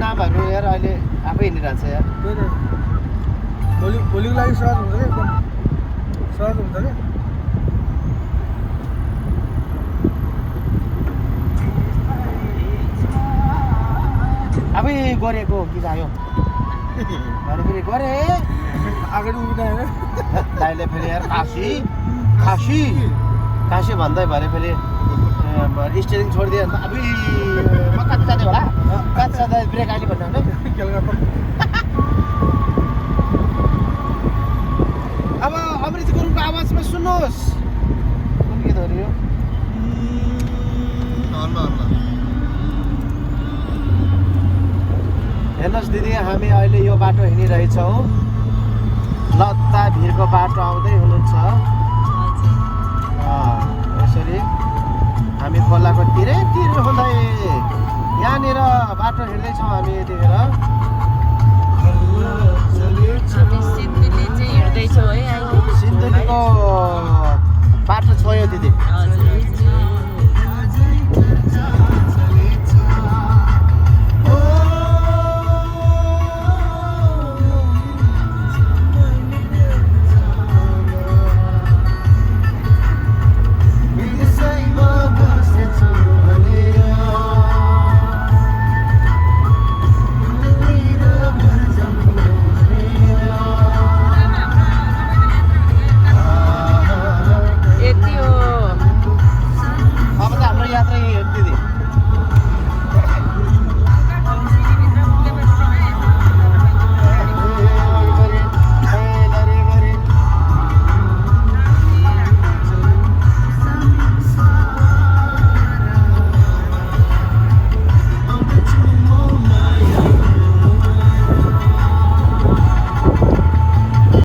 जामहरू यार अहिले आफै हिँडिरहेको छ यार। भोलिको लागि सहज हुन्छ क्या एकदम सहज हुन्छ क्या। आफै गरेको कि जायो भने फेरि गरे अगाडि उभिँदा होइन दाइले फेरि यार काशी भन्दै भने फेरि स्टेरिङ छोडिदियो भने त अबुई म कति जाँदै होला कति जाँदा ब्रेक अहिले भन्नु होइन कलकत्ता अब अमृत गुरुङको आवाजमा सुन्नुहोस् कुन गीत हो रे यो हेर्नुहोस् दिदी हामी अहिले यो बाटो हिँडिरहेछौँ लत्ता भिरको बाटो आउँदै हुनुहुन्छ यसरी हामी खोलाको तिर हुँदै यहाँनिर बाटो हिँड्दैछौँ हामी यतिखेर